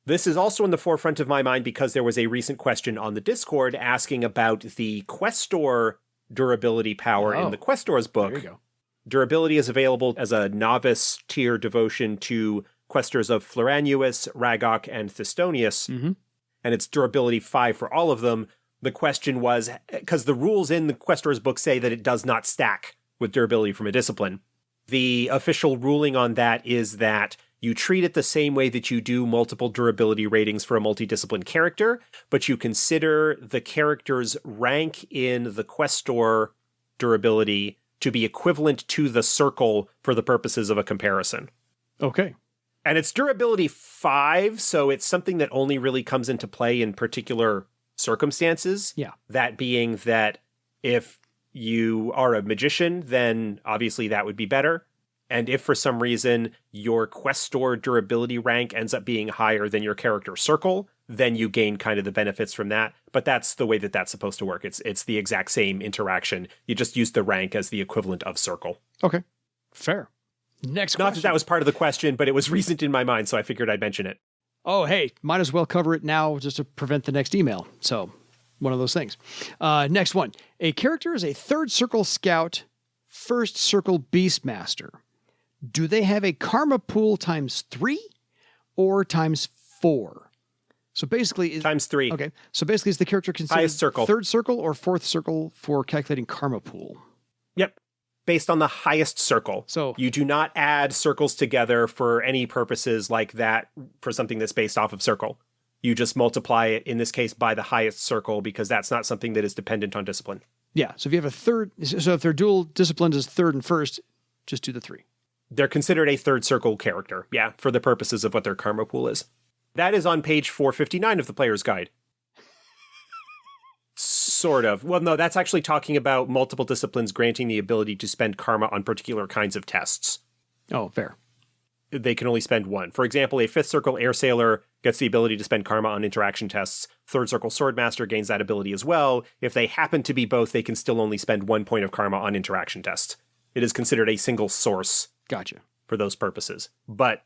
This is also in the forefront of my mind because there was a recent question on the Discord asking about the Questor durability power in the Questor's book. There you go. Durability is available as a novice tier devotion to Questors of Floranuus, Ragok, and Thistonius, and it's durability 5 for all of them. The question was, because the rules in the Questor's book say that it does not stack with durability from a discipline. The official ruling on that is that you treat it the same way that you do multiple durability ratings for a multidiscipline character, but you consider the character's rank in the Questor durability to be equivalent to the circle for the purposes of a comparison. Okay. And it's durability 5, so it's something that only really comes into play in particular circumstances. Yeah. That being that if you are a magician, then obviously that would be better. And if for some reason your Questor durability rank ends up being higher than your character circle, then you gain kind of the benefits from that. But that's the way that that's supposed to work. It's the exact same interaction. You just use the rank as the equivalent of circle. Okay. Fair. Next question. Not that that was part of the question, but it was recent in my mind, so I figured I'd mention it. Oh, hey, might as well cover it now just to prevent the next email. So, one of those things. Next one. A character is a 3rd circle scout, 1st circle beastmaster. Do they have a karma pool times 3 or times 4? So basically... times 3. Okay. So basically, is the character considered highest circle. 3rd circle or 4th circle for calculating karma pool? Yep. Based on the highest circle. So you do not add circles together for any purposes like that for something that's based off of circle. You just multiply it, in this case, by the highest circle because that's not something that is dependent on discipline. Yeah. So if you have a 3rd... So if their dual disciplines is 3rd and 1st, just do the 3. They're considered a 3rd circle character, yeah, for the purposes of what their karma pool is. That is on page 459 of the player's guide. Sort of. Well, no, that's actually talking about multiple disciplines granting the ability to spend karma on particular kinds of tests. Oh, fair. They can only spend 1. For example, a 5th circle air sailor gets the ability to spend karma on interaction tests. 3rd circle swordmaster gains that ability as well. If they happen to be both, they can still only spend 1 point of karma on interaction tests. It is considered a single source. Gotcha. For those purposes. But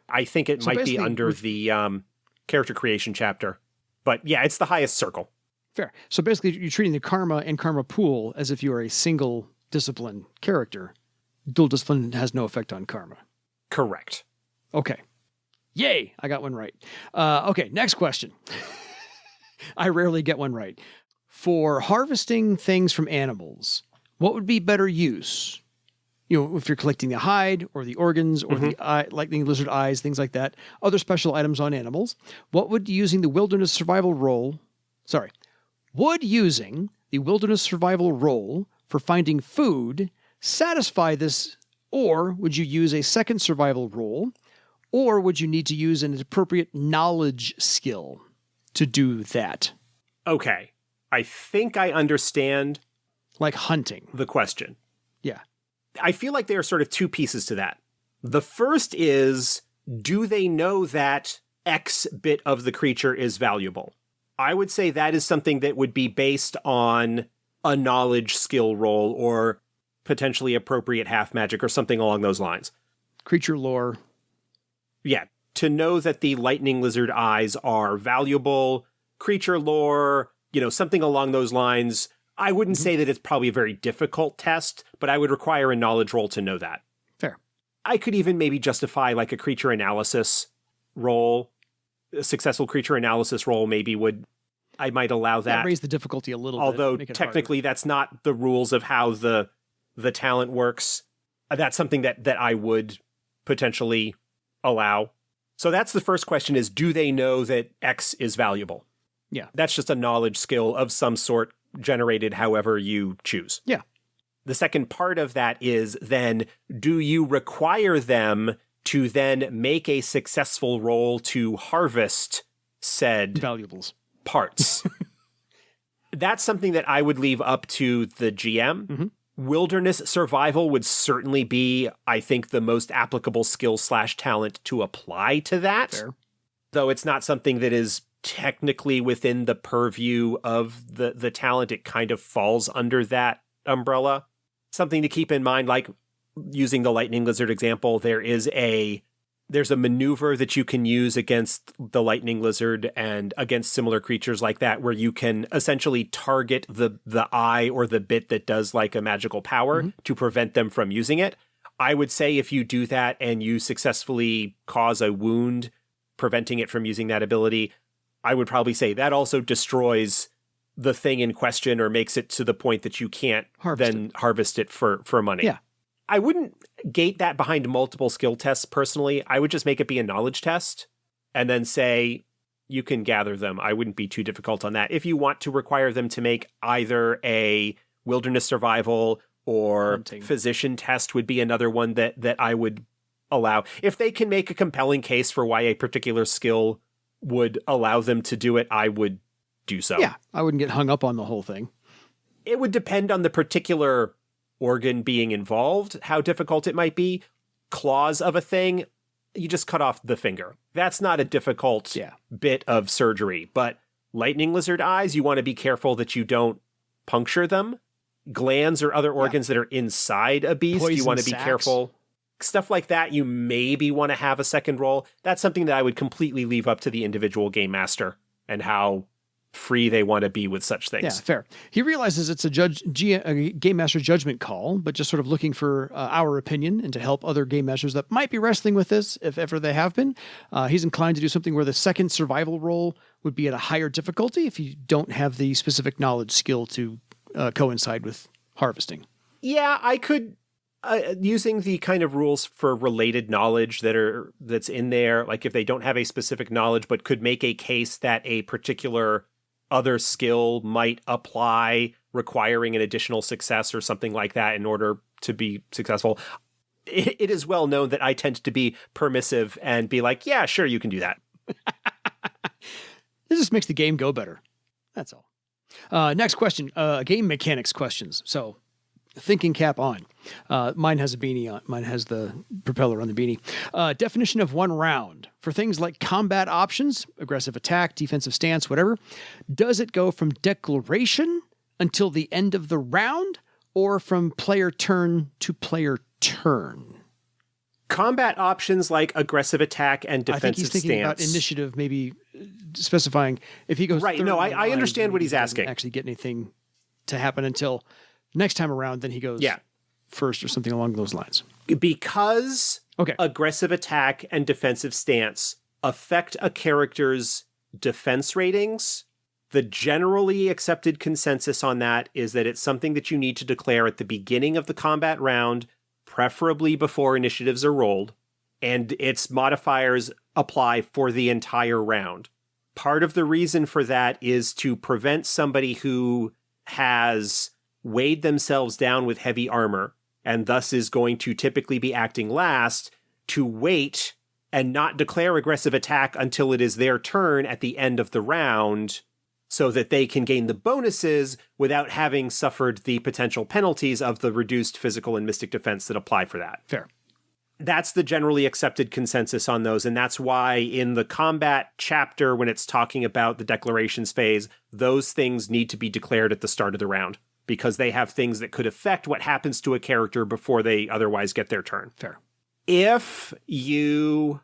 I think it might be under the character creation chapter. But yeah, it's the highest circle. Fair. So basically, you're treating the karma and karma pool as if you are a single discipline character. Dual discipline has no effect on karma. Correct. Okay. Yay! I got one right. Okay, next question. I rarely get one right. For harvesting things from animals, what would be better use? You know, if you're collecting the hide or the organs or the eye, lightning lizard eyes, things like that, other special items on animals, would using the wilderness survival role for finding food satisfy this, or would you use a second survival role, or would you need to use an appropriate knowledge skill to do that? Okay. I think I understand. Like hunting. the question. Yeah. I feel like there are sort of two pieces to that. The first is, do they know that X bit of the creature is valuable? I would say that is something that would be based on a knowledge skill roll or potentially appropriate half magic or something along those lines. Creature lore. Yeah, to know that the lightning lizard eyes are valuable, creature lore, something along those lines. I wouldn't say that it's probably a very difficult test, but I would require a knowledge roll to know that. Fair. I could even maybe justify like a creature analysis roll. A successful creature analysis roll I might allow that. Raise the difficulty a little Although bit. technically that's not the rules of how the talent works. That's something that I would potentially allow. So that's the first question is, do they know that X is valuable? Yeah. That's just a knowledge skill of some sort generated however you choose. Yeah. The second part of that is then, do you require them to then make a successful roll to harvest said valuables parts? That's something that I would leave up to the GM. Mm-hmm. Wilderness survival would certainly be, I think, the most applicable skill/talent to apply to that. Fair. Though it's not something that is technically within the purview of the talent. It kind of falls under that umbrella. Something to keep in mind, like using the lightning lizard example, there's a maneuver that you can use against the lightning lizard and against similar creatures like that, where you can essentially target the eye or the bit that does like a magical power to prevent them from using it. I would say if you do that and you successfully cause a wound, preventing it from using that ability, I would probably say that also destroys the thing in question or makes it to the point that you can't harvest it for money. Yeah. I wouldn't gate that behind multiple skill tests personally. I would just make it be a knowledge test and then say you can gather them. I wouldn't be too difficult on that. If you want to require them to make either a wilderness survival or hunting. Physician test would be another one that I would allow. If they can make a compelling case for why a particular skill would allow them to do it, I would do so. Yeah, I wouldn't get hung up on the whole thing. It would depend on the particular organ being involved, how difficult it might be. Claws of a thing, you just cut off the finger. That's not a difficult bit of surgery. But lightning lizard eyes, you want to be careful that you don't puncture them. Glands or other organs that are inside a beast, Poison you want to be sacs. careful. Stuff like that, you maybe want to have a second roll. That's something that I would completely leave up to the individual game master and how free they want to be with such things. Yeah, fair. He realizes it's a game master judgment call, but just sort of looking for our opinion and to help other game masters that might be wrestling with this, if ever they have been. He's inclined to do something where the second survival roll would be at a higher difficulty if you don't have the specific knowledge skill to coincide with harvesting. Yeah, I could... using the kind of rules for related knowledge that's in there, like if they don't have a specific knowledge but could make a case that a particular other skill might apply, requiring an additional success or something like that in order to be successful. It is well known that I tend to be permissive and be like, yeah, sure, you can do that. This just makes the game go better. That's all. Next question, game mechanics questions. So thinking cap on. Mine has a beanie on. Mine has the propeller on the beanie. Definition of one round. For things like combat options, aggressive attack, defensive stance, whatever, does it go from declaration until the end of the round or from player turn to player turn? Combat options like aggressive attack and defensive stance. I think he's thinking about initiative, maybe specifying if he goes right. third No, on the I line, understand what he he's doesn't asking. Actually get anything to happen until next time around, then he goes first or something along those lines. Because aggressive attack and defensive stance affect a character's defense ratings, the generally accepted consensus on that is that it's something that you need to declare at the beginning of the combat round, preferably before initiatives are rolled, and its modifiers apply for the entire round. Part of the reason for that is to prevent somebody who has weighed themselves down with heavy armor and thus is going to typically be acting last to wait and not declare aggressive attack until it is their turn at the end of the round so that they can gain the bonuses without having suffered the potential penalties of the reduced physical and mystic defense that apply for that. Fair. That's the generally accepted consensus on those, and that's why in the combat chapter, when it's talking about the declarations phase, those things need to be declared at the start of the round, because they have things that could affect what happens to a character before they otherwise get their turn. Fair. If you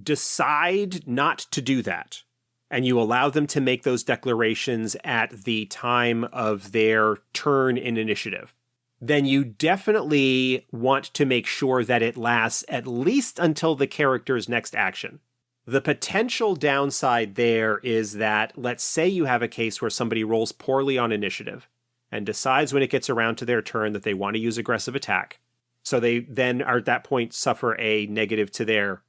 decide not to do that, and you allow them to make those declarations at the time of their turn in initiative, then you definitely want to make sure that it lasts at least until the character's next action. The potential downside there is that, let's say you have a case where somebody rolls poorly on initiative and decides when it gets around to their turn that they want to use aggressive attack. So they then are at that point suffer a negative to their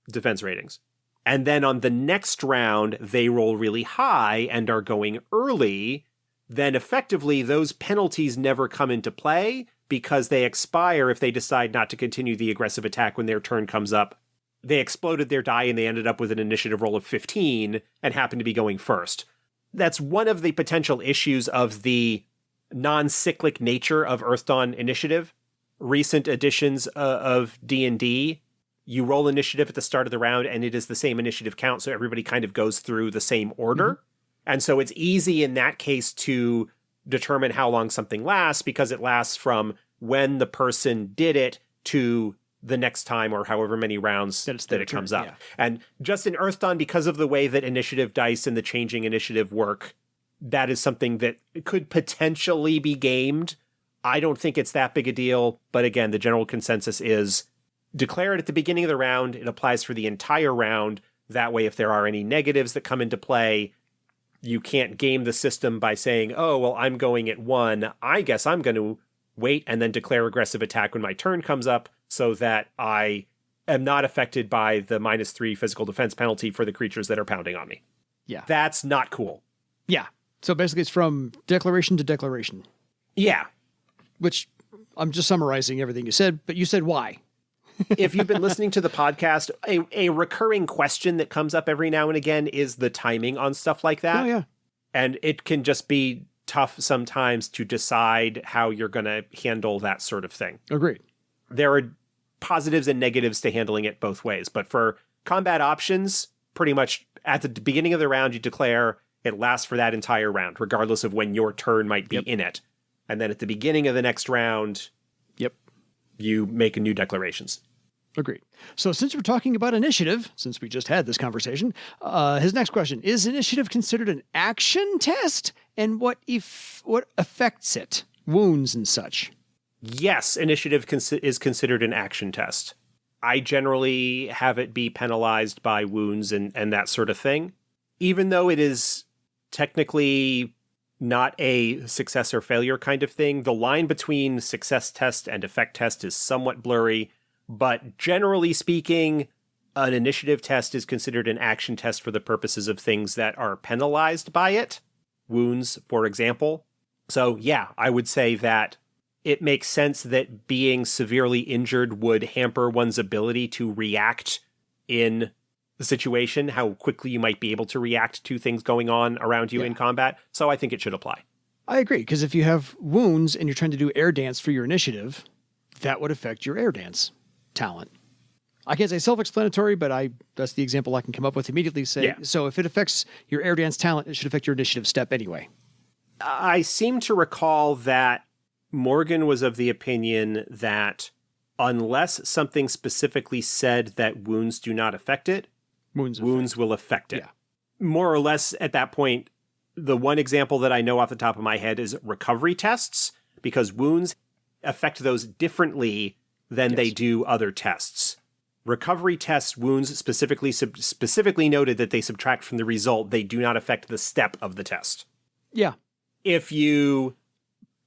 defense ratings. And then on the next round, they roll really high and are going early. Then effectively those penalties never come into play because they expire if they decide not to continue the aggressive attack when their turn comes up. They exploded their die and they ended up with an initiative roll of 15 and happened to be going first. That's one of the potential issues of the non-cyclic nature of Earth Dawn initiative. Recent editions of D&D, you roll initiative at the start of the round and it is the same initiative count, so everybody kind of goes through the same order. Mm-hmm. And so it's easy in that case to determine how long something lasts because it lasts from when the person did it to the next time or however many rounds that it comes up. Yeah. And just in Earth Dawn, because of the way that initiative dice and the changing initiative work, that is something that could potentially be gamed. I don't think it's that big a deal. But again, the general consensus is declare it at the beginning of the round. It applies for the entire round. That way, if there are any negatives that come into play, you can't game the system by saying, oh, well, I'm going at 1. I guess I'm going to wait and then declare aggressive attack when my turn comes up so that I am not affected by the -3 physical defense penalty for the creatures that are pounding on me. Yeah. That's not cool. Yeah. So basically it's from declaration to declaration. Yeah. Which I'm just summarizing everything you said, but you said why. If you've been listening to the podcast, a recurring question that comes up every now and again is the timing on stuff like that. Oh, yeah. And it can just be tough sometimes to decide how you're going to handle that sort of thing. Agreed. There are positives and negatives to handling it both ways. But for combat options, pretty much at the beginning of the round, you declare it lasts for that entire round, regardless of when your turn might be in it. And then at the beginning of the next round, you make new declarations. Agreed. So since we're talking about initiative, since we just had this conversation, his next question, is initiative considered an action test? And what affects it? Wounds and such. Yes, initiative is considered an action test. I generally have it be penalized by wounds and that sort of thing. Even though it is technically not a success or failure kind of thing, the line between success test and effect test is somewhat blurry. But generally speaking, an initiative test is considered an action test for the purposes of things that are penalized by it. Wounds, for example. So yeah, I would say that it makes sense that being severely injured would hamper one's ability to react in the situation, how quickly you might be able to react to things going on around you in combat. So I think it should apply. I agree, because if you have wounds and you're trying to do air dance for your initiative, that would affect your air dance talent. I can't say self-explanatory, but that's the example I can come up with immediately. So if it affects your air dance talent, it should affect your initiative step anyway. I seem to recall that Morgan was of the opinion that unless something specifically said that wounds do not affect it, wounds will affect it. Yeah. More or less at that point, the one example that I know off the top of my head is recovery tests, because wounds affect those differently than they do other tests. Recovery tests, wounds specifically noted that they subtract from the result. They do not affect the step of the test. Yeah. If you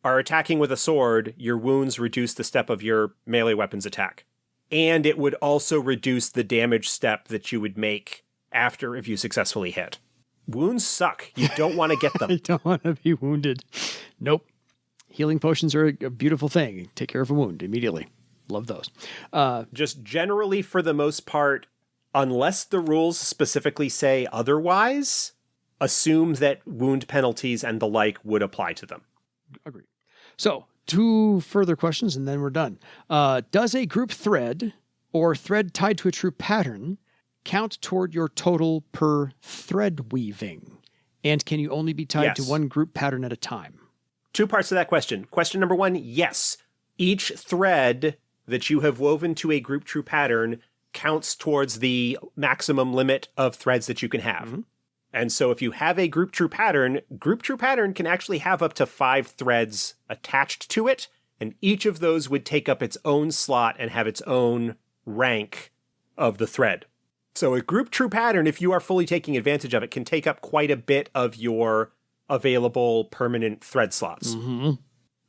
are attacking with a sword, your wounds reduce the step of your melee weapons attack. And it would also reduce the damage step that you would make after if you successfully hit. Wounds suck. You don't want to get them. I don't want to be wounded. Nope. Healing potions are a beautiful thing. Take care of a wound immediately. Love those. Just generally, for the most part, unless the rules specifically say otherwise, assume that wound penalties and the like would apply to them. Agreed. So, 2 further questions and then we're done. Does a group thread or thread tied to a true pattern count toward your total per thread weaving? And can you only be tied to one group pattern at a time? 2 parts to that question. Question number 1, yes. Each thread that you have woven to a group true pattern counts towards the maximum limit of threads that you can have. Mm-hmm. And so if you have a group true pattern can actually have up to 5 threads attached to it, and each of those would take up its own slot and have its own rank of the thread. So a group true pattern, if you are fully taking advantage of it, can take up quite a bit of your available permanent thread slots. Mm-hmm.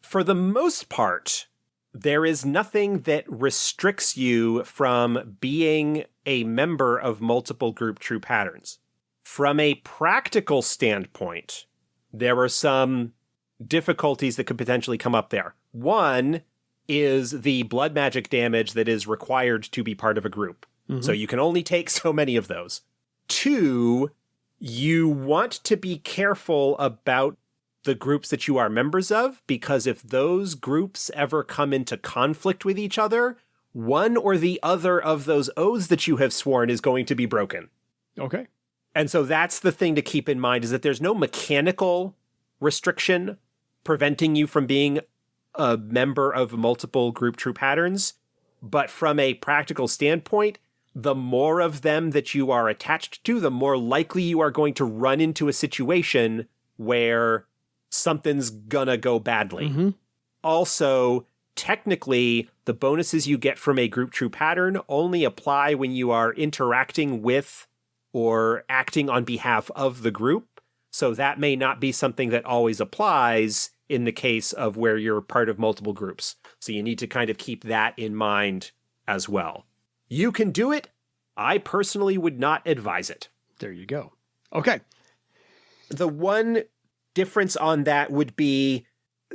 For the most part, there is nothing that restricts you from being a member of multiple group true patterns. From a practical standpoint, there are some difficulties that could potentially come up there. One is the blood magic damage that is required to be part of a group. Mm-hmm. So you can only take so many of those. 2, you want to be careful about the groups that you are members of, because if those groups ever come into conflict with each other, one or the other of those oaths that you have sworn is going to be broken. Okay. And so that's the thing to keep in mind, is that there's no mechanical restriction preventing you from being a member of multiple group true patterns. But from a practical standpoint, the more of them that you are attached to, the more likely you are going to run into a situation where something's gonna go badly. Mm-hmm. Also, technically, the bonuses you get from a group true pattern only apply when you are interacting with or acting on behalf of the group. So that may not be something that always applies in the case of where you're part of multiple groups. So you need to kind of keep that in mind as well. You can do it. I personally would not advise it. There you go. Okay. The one difference on that would be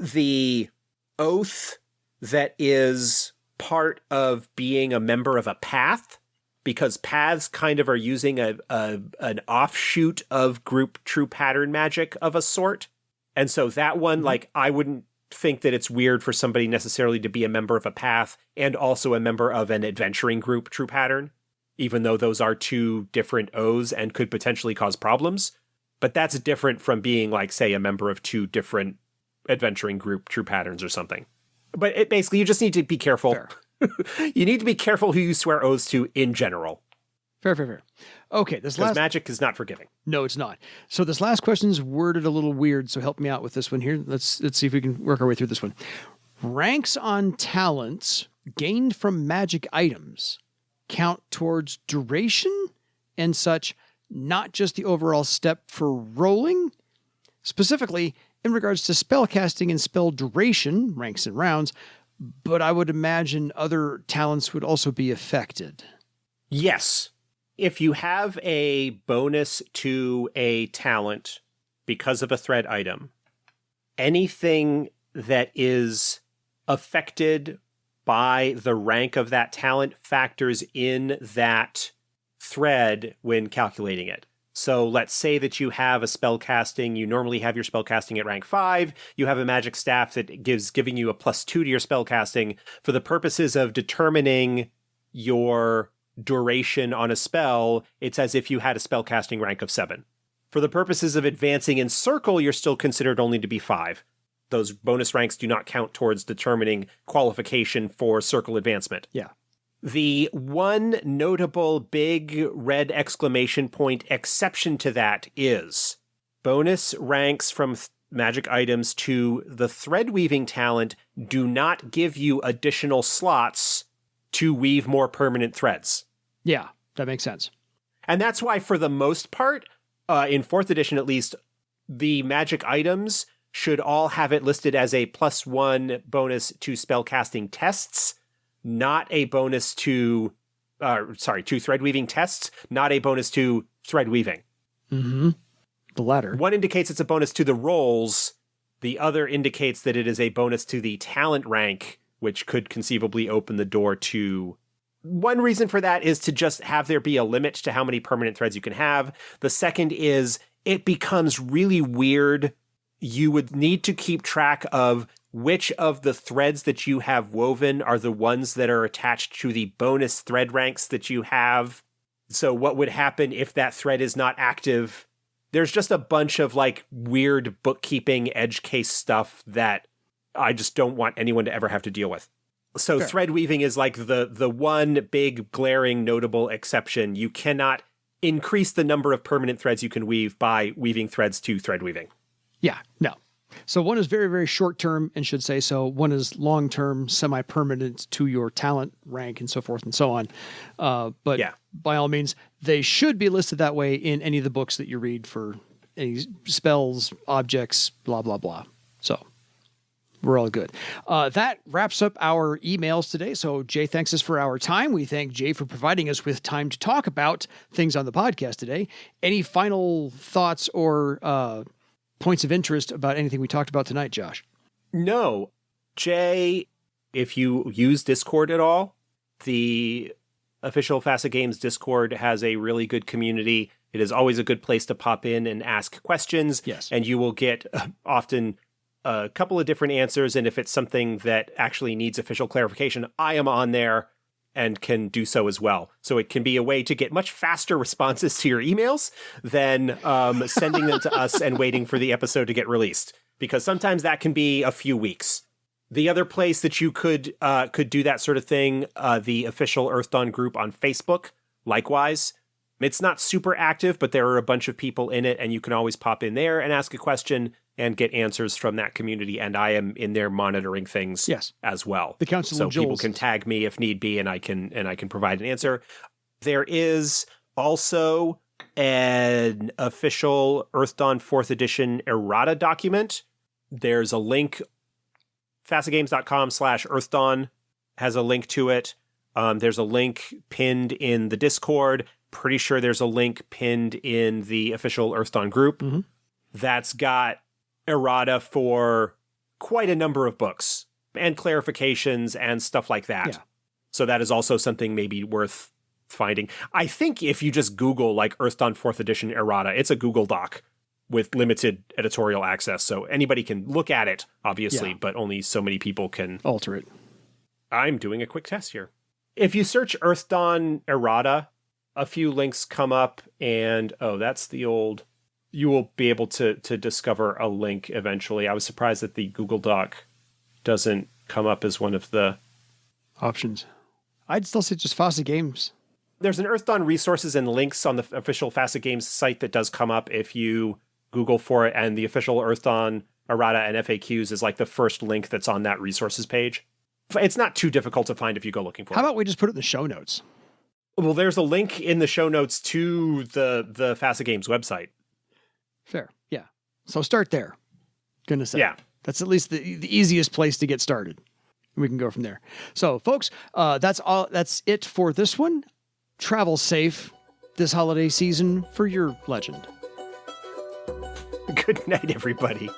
the oath that is part of being a member of a path, because paths kind of are using an offshoot of group true pattern magic of a sort. And so that one, like, I wouldn't think that it's weird for somebody necessarily to be a member of a path and also a member of an adventuring group true pattern, even though those are 2 different O's and could potentially cause problems. But that's different from being, like, say, a member of 2 different adventuring group true patterns or something. But it basically, you just need to be careful. Fair. You need to be careful who you swear oaths to in general. Fair. Okay, because magic is not forgiving. No, it's not. So this last question's worded a little weird, so help me out with this one here. Let's see if we can work our way through this one. Ranks on talents gained from magic items count towards duration and such, not just the overall step for rolling. Specifically, in regards to spell casting and spell duration, ranks and rounds, but I would imagine other talents would also be affected. Yes. If you have a bonus to a talent because of a thread item, anything that is affected by the rank of that talent factors in that thread when calculating it. So let's say that you have a spell casting, you normally have your spell casting at rank 5, you have a magic staff that giving you a +2 to your spell casting. For the purposes of determining your duration on a spell, it's as if you had a spell casting rank of 7. For the purposes of advancing in circle, you're still considered only to be 5. Those bonus ranks do not count towards determining qualification for circle advancement. Yeah. The one notable big red exclamation point exception to that is bonus ranks from magic items to the thread weaving talent do not give you additional slots to weave more permanent threads. Yeah, that makes sense. And that's why, for the most part, in 4th edition at least, the magic items should all have it listed as a +1 bonus to spellcasting tests, not a bonus to, to thread weaving tests, not a bonus to thread weaving. Mm-hmm. The latter. One indicates it's a bonus to the rolls. The other indicates that it is a bonus to the talent rank, which could conceivably open the door to... One reason for that is to just have there be a limit to how many permanent threads you can have. The second is it becomes really weird. You would need to keep track of which of the threads that you have woven are the ones that are attached to the bonus thread ranks that you have. So what would happen if that thread is not active? There's just a bunch of like weird bookkeeping edge case stuff that I just don't want anyone to ever have to deal with. So Fair. thread weaving is like the one big glaring notable exception. You cannot increase the number of permanent threads you can weave by weaving threads to thread weaving. Yeah, no. So one is very, very short term and should say so. One is long term, semi-permanent to your talent rank and so forth and so on. But Yeah. by all means, they should be listed that way in any of the books that you read for any spells, objects, blah, blah, blah. So we're all good. That wraps up our emails today. So Jay thanks us for our time. We thank Jay for providing us with time to talk about things on the podcast today. Any final thoughts or points of interest about anything we talked about tonight, Josh? No. Jay, if you use Discord at all, the official Fahd Games Discord has a really good community. It is always a good place to pop in and ask questions. Yes. And you will get often a couple of different answers. And if it's something that actually needs official clarification, I am on there and can do so as well. So it can be a way to get much faster responses to your emails than sending them to us and waiting for the episode to get released, because sometimes that can be a few weeks. The other place that you could do that sort of thing, the official Earth Dawn group on Facebook, likewise. It's not super active, but there are a bunch of people in it, and you can always pop in there and ask a question and get answers from that community. And I am in there monitoring things as well. The Council so of Jules. People can tag me if need be, and I can provide an answer. There is also an official Earth Dawn 4th edition errata document. There's a link. FahDGames.com/EarthDawn has a link to it. There's a link pinned in the Discord. Pretty sure there's a link pinned in the official Earth Dawn group that's got errata for quite a number of books and clarifications and stuff like that. Yeah. So that is also something maybe worth finding. I think if you just Google like Earth Dawn 4th edition errata, it's a Google Doc with limited editorial access. So anybody can look at it, obviously, but only so many people can alter it. I'm doing a quick test here. If you search Earth Dawn errata, a few links come up, and that's the old. You will be able to discover a link eventually. I was surprised that the Google Doc doesn't come up as one of the options. I'd still say just Fahd Games. There's an Earth Dawn resources and links on the official Fahd Games site that does come up if you Google for it, and the official Earth Dawn errata and FAQs is like the first link that's on that resources page. It's not too difficult to find if you go looking for it. How about we just put it in the show notes? Well, there's a link in the show notes to the Fahd Games website. Fair. Yeah. So start there. Gonna say. Yeah. That's at least the easiest place to get started. We can go from there. So folks, that's all. That's it for this one. Travel safe this holiday season for your legend. Good night, everybody.